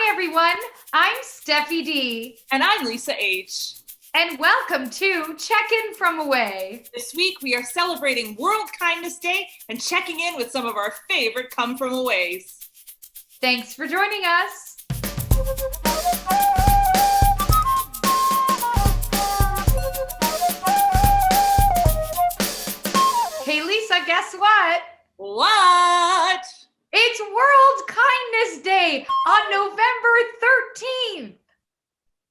Hi, everyone. I'm Steffi D. And I'm Lisa H. And welcome to Check-In from Away. This week, we are celebrating World Kindness Day and checking in with some of our favorite come from aways. Thanks for joining us. Hey, Lisa, guess what? What? It's World Kindness Day on November 13th.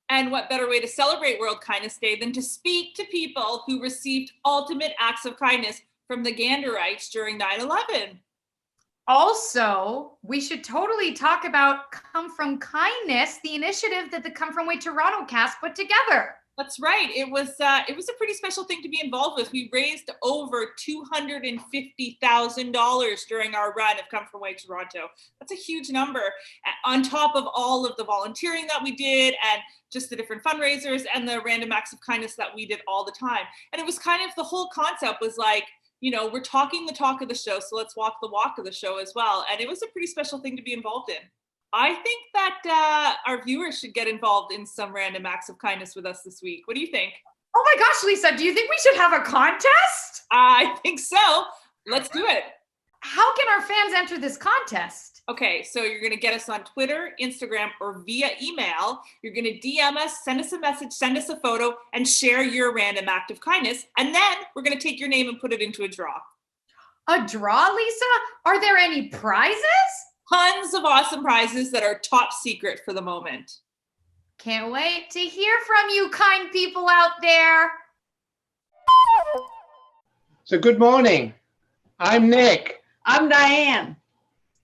And what better way to celebrate World Kindness Day than to speak to people who received ultimate acts of kindness from the Ganderites during 9/11. Also, we should totally talk about Come From Kindness, the initiative that the Come From Way Toronto cast put together. That's right. It was a pretty special thing to be involved with. We raised over $250,000 during our run of Come From Way Toronto. That's a huge number. On top of all of the volunteering that we did and just the different fundraisers and the random acts of kindness that we did all the time. And it was kind of, the whole concept was like, you know, we're talking the talk of the show, so let's walk the walk of the show as well. And it was a pretty special thing to be involved in. I think that our viewers should get involved in some random acts of kindness with us this week. What do you think? Oh my gosh, Lisa, do you think we should have a contest? I think so. Let's do it. How can our fans enter this contest? Okay, so you're going to get us on Twitter, Instagram, or via email. You're going to DM us, send us a message, send us a photo, and share your random act of kindness. And then we're going to take your name and put it into a draw. A draw, Lisa? Are there any prizes? Tons of awesome prizes that are top secret for the moment. Can't wait to hear from you, kind people out there. So good morning. I'm Nick. I'm Diane.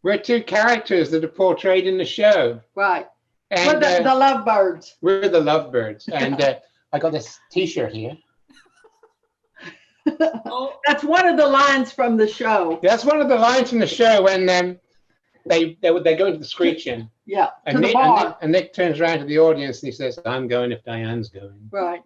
We're two characters that are portrayed in the show. Right. And We're the lovebirds. we're the lovebirds. And I got this t-shirt here. Oh, That's one of the lines from the show. That's one of the lines from the show when they go into the screeching. Yeah, to And the Nick, bar. and Nick turns around to the audience and he says, I'm going if Diane's going. Right.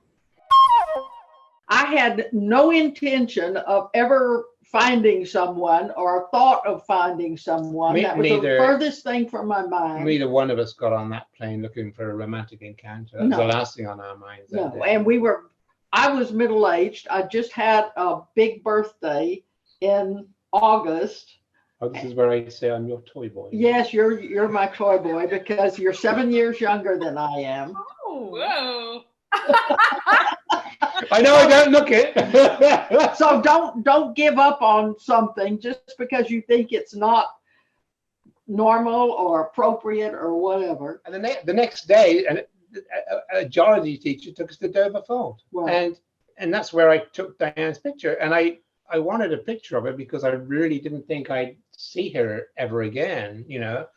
I had no intention of ever finding someone or thought of finding someone. That was Neither. the furthest thing from my mind. Neither one of us got on that plane looking for a romantic encounter. That was No. the last thing on our minds. that No, day. and I was middle-aged. I just had a big birthday in August. Oh, this is where I say I'm your toy boy. Yes, you're my toy boy because you're 7 years younger than I am. whoa. I know I don't look it. So don't give up on something just because you think it's not normal or appropriate or whatever. And the next day, a geology teacher took us to Dover Fault, Right. and that's where I took Diane's picture. And I wanted a picture of her because I really didn't think I'd see her ever again, you know.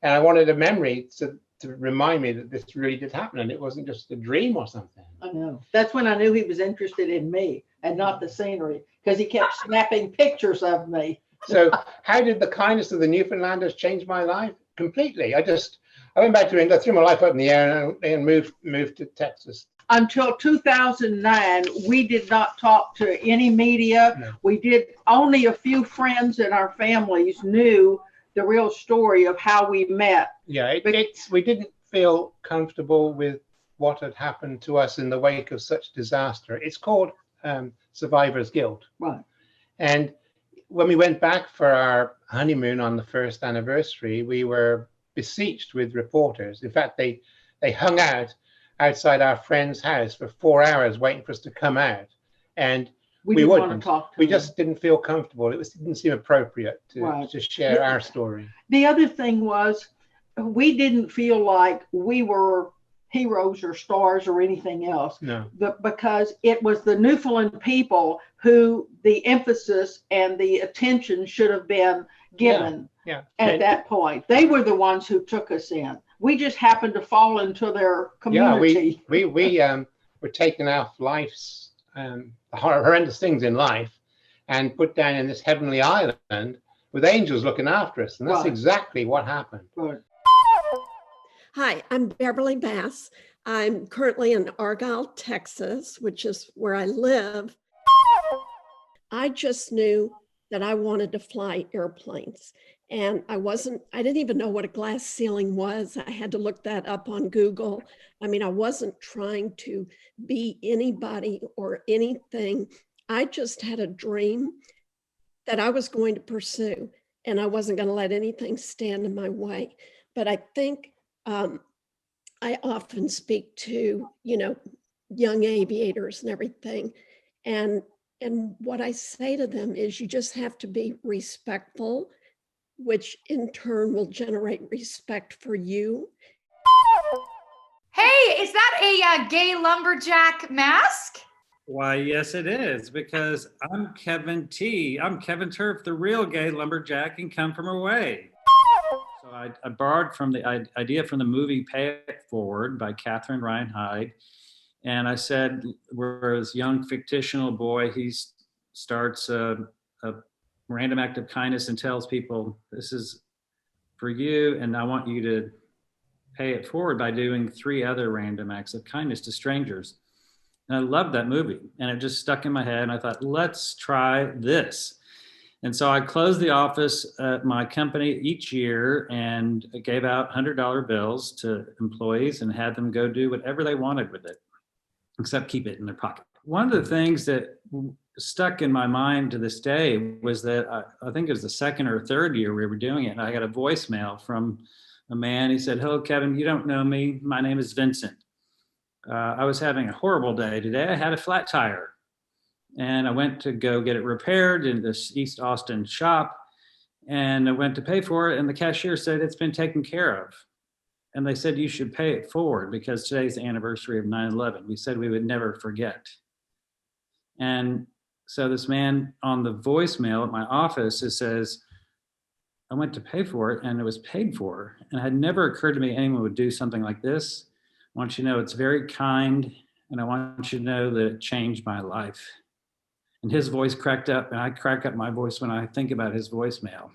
And I wanted a memory to remind me that this really did happen, and it wasn't just a dream or something. I know. That's when I knew he was interested in me and not the scenery because he kept snapping pictures of me. So how did the kindness of the Newfoundlanders change my life? Completely. I went back to England, threw my life up in the air and moved to Texas. Until 2009, we did not talk to any media. No. We did, only a few friends in our families knew the real story of how we met. Yeah, we didn't feel comfortable with what had happened to us in the wake of such disaster. It's called survivor's guilt. Right. And when we went back for our honeymoon on the first anniversary, we were besieged with reporters. In fact, they hung out outside our friend's house for 4 hours waiting for us to come out. And We didn't want wouldn't. to talk to We them. just didn't feel comfortable. It didn't seem appropriate Right. to share our story. The other thing was we didn't feel like we were heroes or stars or anything else. No. Because it was the Newfoundland people who the emphasis and the attention should have been given Yeah. at that point. They were the ones who took us in. We just happened to fall into their community. Yeah, we were taken off life's horrendous things in life and put down in this heavenly island with angels looking after us. And that's Right. exactly what happened. Right. Hi, I'm Beverley Bass. I'm currently in Argyle, Texas, which is where I live. I just knew that I wanted to fly airplanes. And I didn't even know what a glass ceiling was. I had to look that up on Google. I mean, I wasn't trying to be anybody or anything. I just had a dream that I was going to pursue, and I wasn't going to let anything stand in my way. But I think I often speak to, young aviators and everything. And what I say to them is you just have to be respectful, which in turn will generate respect for you. Hey, is that a gay lumberjack mask? Why, yes, it is, because I'm Kevin Kevin Tuerff, the real gay lumberjack and come from away. So I borrowed from the idea from the movie Pay It Forward by Catherine Ryan Hyde. And I said, we're this young fictional boy, he starts a random act of kindness and tells people, this is for you, and I want you to pay it forward by doing 3 other random acts of kindness to strangers. And I loved that movie, and it just stuck in my head, and I thought, let's try this. And so I closed the office at my company each year and gave out $100 bills to employees and had them go do whatever they wanted with it, except keep it in their pocket. One of the things that stuck in my mind to this day was that I think it was the 2nd or 3rd year we were doing it, and I got a voicemail from a man. He said, hello, Kevin, you don't know me. My name is Vincent. I was having a horrible day today. I had a flat tire. And I went to go get it repaired in this East Austin shop. And I went to pay for it. And the cashier said, it's been taken care of. And they said, you should pay it forward because today's the anniversary of 9/11. We said we would never forget. And so this man on the voicemail at my office, it says, I went to pay for it and it was paid for. And it had never occurred to me anyone would do something like this. I want you to know it's very kind. And I want you to know that it changed my life. And his voice cracked up, and I crack up my voice when I think about his voicemail.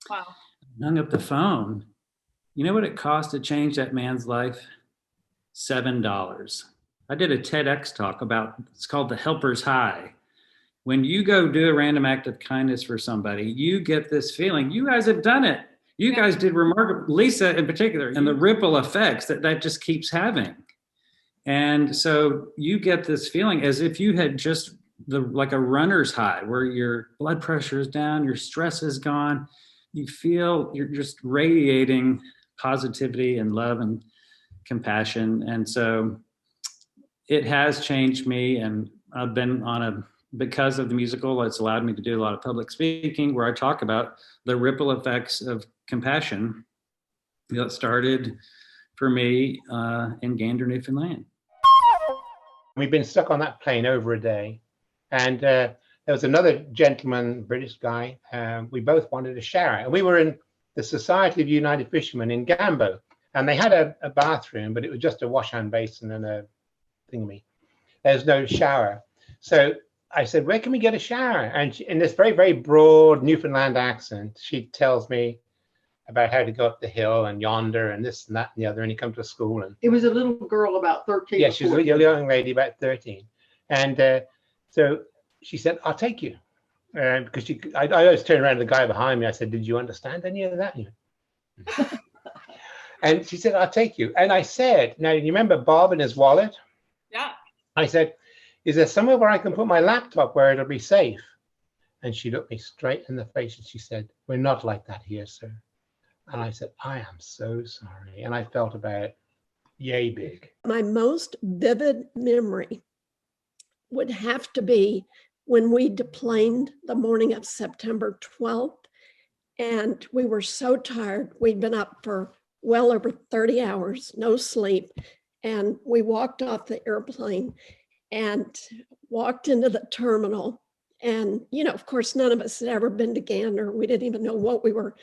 Wow. I hung up the phone. You know what it cost to change that man's life? $7. I did a TEDx talk about, it's called the Helper's High. When you go do a random act of kindness for somebody, you get this feeling. You guys have done it. You guys did remarkable, Lisa in particular, and the ripple effects that just keeps having. And so you get this feeling as if you had just like a runner's high where your blood pressure is down, your stress is gone. You feel you're just radiating positivity and love and compassion. And so it has changed me. And I've been because of the musical, it's allowed me to do a lot of public speaking where I talk about the ripple effects of compassion that started for me in Gander, Newfoundland. We've been stuck on that plane over a day. And there was another gentleman, British guy. We both wanted a shower. And we were in the Society of United Fishermen in Gambo. And they had a bathroom, but it was just a wash hand basin and a thingy. There's no shower. So I said, where can we get a shower? And she, in this very, very broad Newfoundland accent, she tells me about how to go up the hill and yonder and this and that and the other. And you come to school. And It was a little girl about 13. yeah, she was a young lady about 13. And so she said, I'll take you. Because I always turned around to the guy behind me. I said, did you understand any of that? And she said, I'll take you. And I said, now, you remember Bob and his wallet? Yeah. I said, is there somewhere where I can put my laptop where it'll be safe? And she looked me straight in the face and she said, we're not like that here, sir. And I said, I am so sorry. And I felt about yay big. My most vivid memory would have to be when we deplaned the morning of September 12th. And we were so tired. We'd been up for well over 30 hours, no sleep. And we walked off the airplane and walked into the terminal. And, of course, none of us had ever been to Gander. We didn't even know what we were,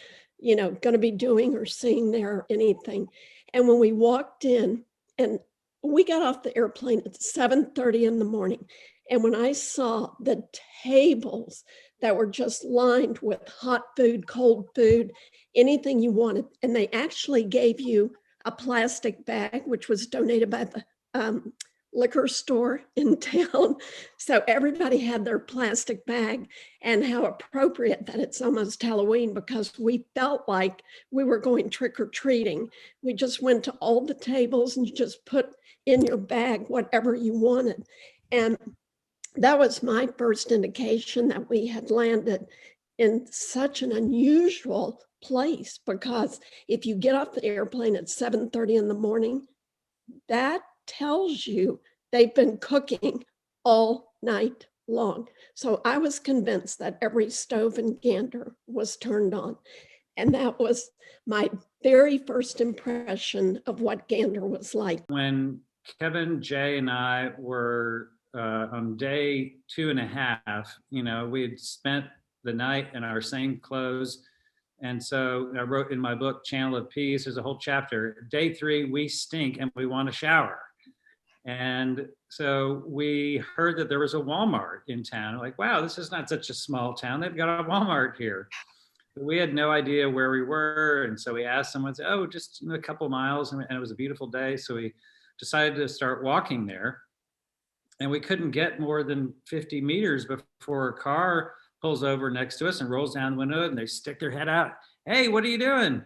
going to be doing or seeing there or anything. And when we walked in, and we got off the airplane at 7:30 in the morning. And when I saw the tables that were just lined with hot food, cold food, anything you wanted, and they actually gave you a plastic bag, which was donated by the liquor store in town. So everybody had their plastic bag, and how appropriate that it's almost Halloween, because we felt like we were going trick-or-treating. We just went to all the tables and you just put in your bag whatever you wanted. And that was my first indication that we had landed in such an unusual place, because if you get off the airplane at 7:30 in the morning, that tells you they've been cooking all night long. So I was convinced that every stove in Gander was turned on. And that was my very first impression of what Gander was like. When Kevin, Jay, and I were on day 2.5, we had spent the night in our same clothes. And so I wrote in my book, Channel of Peace, there's a whole chapter. Day 3, we stink and we want a shower. And so we heard that there was a Walmart in town. Like, wow, this is not such a small town. They've got a Walmart here. But we had no idea where we were. And so we asked someone, said, oh, just a couple miles. And it was a beautiful day. So we decided to start walking there. And we couldn't get more than 50 meters before a car pulls over next to us and rolls down the window, and they stick their head out. Hey, what are you doing?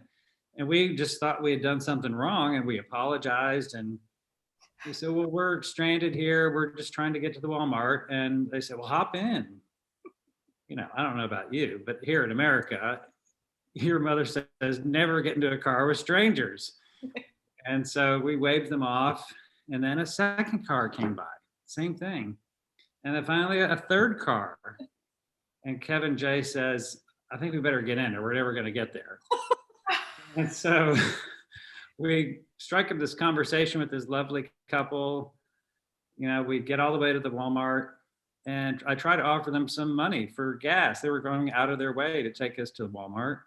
And we just thought we had done something wrong, and we apologized. And we said, well, we're stranded here. We're just trying to get to the Walmart. And they said, well, hop in. I don't know about you, but here in America, your mother says, never get into a car with strangers. And so we waved them off. And then a second car came by, same thing. And then finally a third car. And Kevin J says, I think we better get in or we're never going to get there. And so we strike up this conversation with this lovely couple. We get all the way to the Walmart, and I try to offer them some money for gas. They were going out of their way to take us to the Walmart.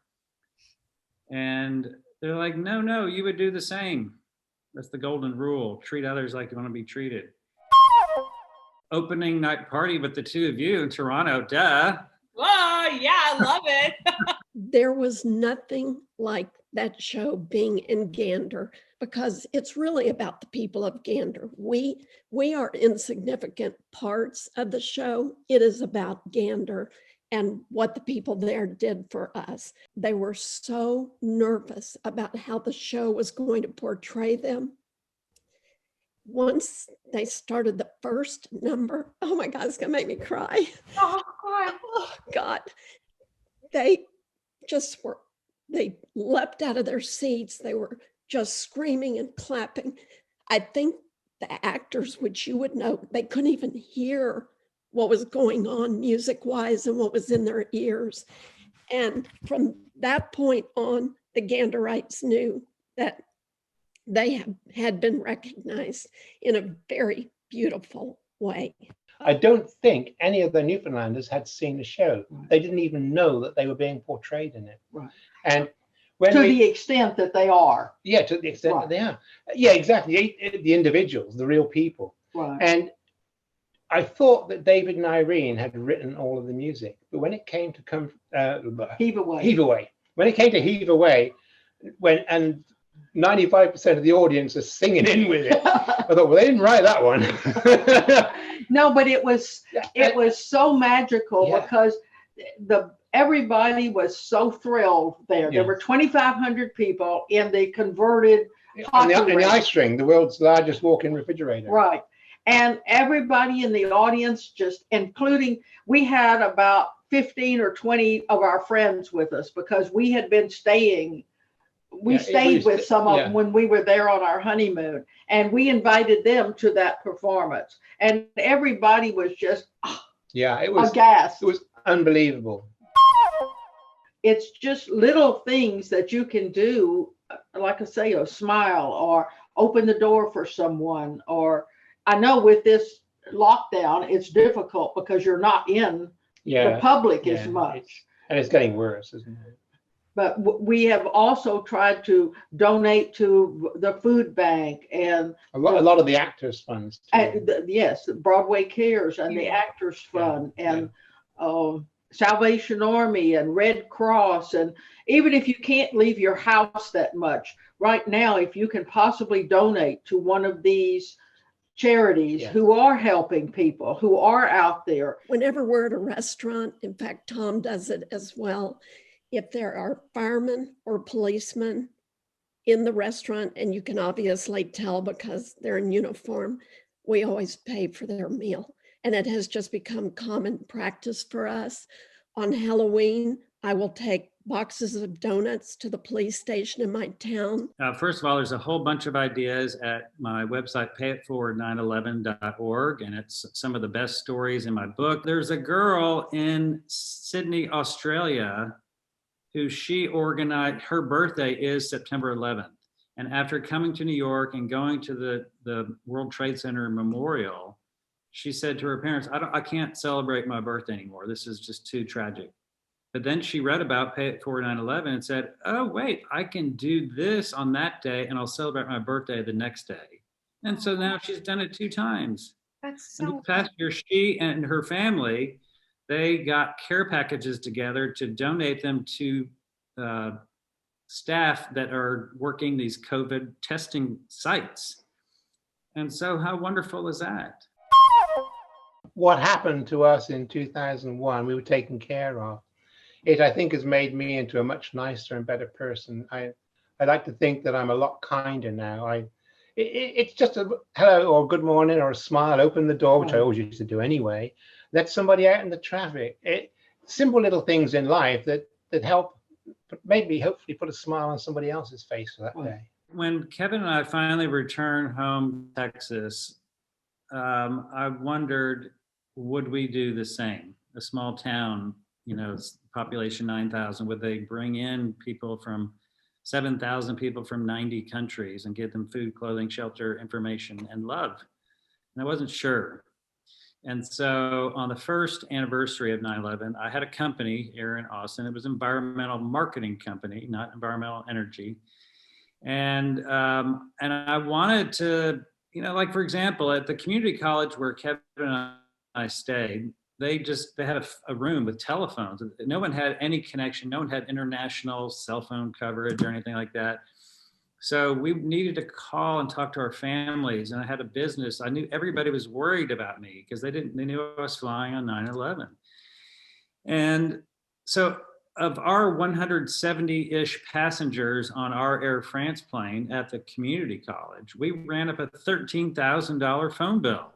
And they're like, no, you would do the same. That's the golden rule. Treat others like you want to be treated. Opening night party with the two of you in Toronto, duh. Whoa, yeah, I love it. There was nothing like that show being in Gander, because it's really about the people of Gander. We are insignificant parts of the show. It is about Gander and what the people there did for us. They were so nervous about how the show was going to portray them. Once they started the first number, oh my God, it's gonna make me cry. Oh God. Oh God. They leapt out of their seats. They were just screaming and clapping. I think the actors, which you would know, they couldn't even hear what was going on music-wise and what was in their ears. And from that point on, the Ganderites knew that they had been recognized in a very beautiful way. I don't think any of the Newfoundlanders had seen the show. They didn't even know that they were being portrayed in it. Right. And when To the extent that they are. Yeah, to the extent Right. that they are. Yeah, exactly. The individuals, the real people. Right. And I thought that David and Irene had written all of the music, but when it came to Heave away. Heave Away, when it came to Heave Away, and 95% of the audience are singing in with it, I thought, well, they didn't write that one. No, but it was so magical Yeah. because everybody was so thrilled there. Yeah. There were 2,500 people in the converted And the hockey ice ring, the world's largest walk-in refrigerator. Right. And everybody in the audience, just including, we had about 15 or 20 of our friends with us because we had been staying. We stayed with some of them when we were there on our honeymoon, and we invited them to that performance. And everybody was just it was aghast. It was unbelievable. It's just little things that you can do, like I say, a smile or open the door for someone. Or I know with this lockdown, it's difficult because you're not in the public as much. And it's getting worse, isn't it? But we have also tried to donate to the food bank and a lot of the actors' funds. Yes, Broadway Cares and the Actors Fund and Salvation Army and Red Cross. And even if you can't leave your house that much, right now, if you can possibly donate to one of these charities Yeah. who are helping people, who are out there. Whenever we're at a restaurant, in fact, Tom does it as well. If there are firemen or policemen in the restaurant, and you can obviously tell because they're in uniform, we always pay for their meal. And it has just become common practice for us. On Halloween, I will take boxes of donuts to the police station in my town. First of all, there's a whole bunch of ideas at my website, payitforward911.org, and it's some of the best stories in my book. There's a girl in Sydney, Australia, who she organized. Her birthday is September 11th. And after coming to New York and going to the World Trade Center Memorial, she said to her parents, I can't celebrate my birthday anymore. This is just too tragic. But then she read about Pay It Forward 9/11 and said, oh, wait, I can do this on that day and I'll celebrate my birthday the next day. And so now she's done it 2 times. That's And so this past year, she and her family, they got care packages together to donate them to staff that are working these COVID testing sites. And so how wonderful is that? What happened to us in 2001, we were taken care of. It, I think, has made me into a much nicer and better person. I like to think that I'm a lot kinder now. It's just a hello or good morning or a smile, open the door, which I always used to do anyway. Let somebody out in the traffic. Simple little things in life that help, maybe hopefully put a smile on somebody else's face for that day. When Kevin and I finally returned home to Texas, I wondered, would we do the same? A small town, population 9,000, would they bring in people from 7,000 people from 90 countries and give them food, clothing, shelter, information, and love? And I wasn't sure. And so on the first anniversary of 9/11, I had a company here in Austin. It was an environmental marketing company, not environmental energy. And I wanted to, for example, at the community college where Kevin and I stayed, they had a room with telephones. No one had any connection. No one had international cell phone coverage or anything like that. So we needed to call and talk to our families. And I had a business. I knew everybody was worried about me because they knew I was flying on 9/11. And so of our 170-ish passengers on our Air France plane at the community college, we ran up a $13,000 phone bill.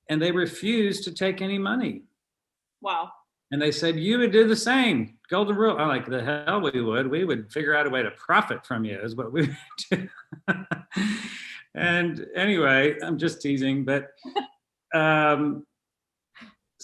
And they refused to take any money. Wow. And they said, you would do the same. Golden rule. I'm like, the hell we would. We would figure out a way to profit from you is what we would do. And anyway, I'm just teasing. But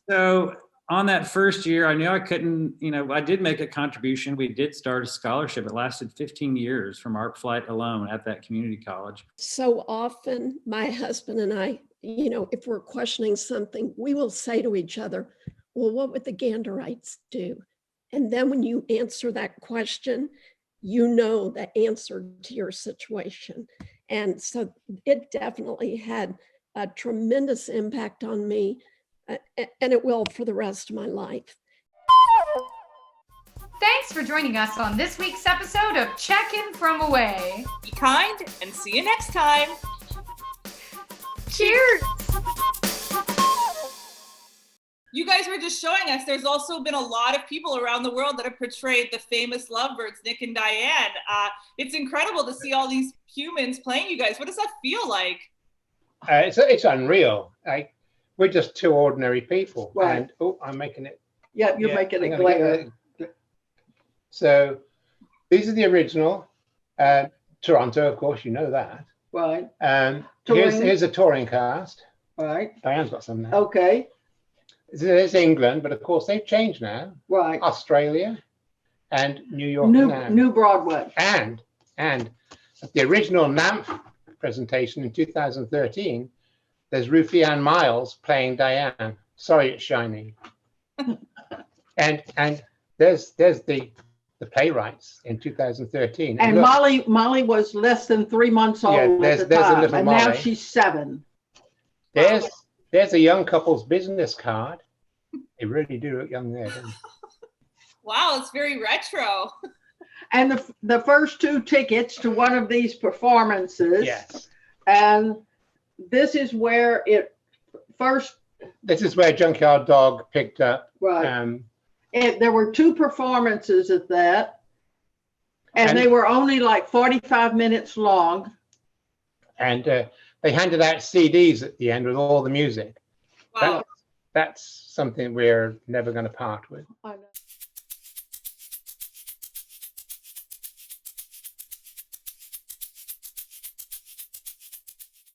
so on that first year, I knew I couldn't, I did make a contribution. We did start a scholarship. It lasted 15 years from our flight alone at that community college. So often my husband and I, if we're questioning something, we will say to each other, well, what would the Ganderites do? And then when you answer that question, you know the answer to your situation. And so it definitely had a tremendous impact on me, and it will for the rest of my life. Thanks for joining us on this week's episode of Check-In From Away. Be kind and see you next time. Cheers! You guys were just showing us there's also been a lot of people around the world that have portrayed the famous lovebirds, Nick and Diane. It's incredible to see all these humans playing you guys. What does that feel like? It's unreal. We're just 2 ordinary people. Right. And I'm making it. Yeah, you're making it glare. So these are the original. Toronto, of course, you know that. Right. Here's a touring cast. Right. Diane's got some now. Okay. There's England, but of course they've changed now. Right. Australia and New York. New Broadway. And at the original NAMF presentation in 2013, there's Ruthie Ann Miles playing Diane. Sorry, it's shiny. and there's the playwrights in 2013. And look, Molly was less than 3 months old at the time, a little and Molly. now she's 7. There's a young couple's business card. They really do look young there, don't they? Wow, it's very retro. And the first 2 tickets to one of these performances. Yes. And this is where it first. This is where Junkyard Dog picked up. Right. Um, And there were 2 performances at that, and they were only like 45 minutes long. And they handed out CDs at the end with all the music. Wow. That's something we're never going to part with. I know.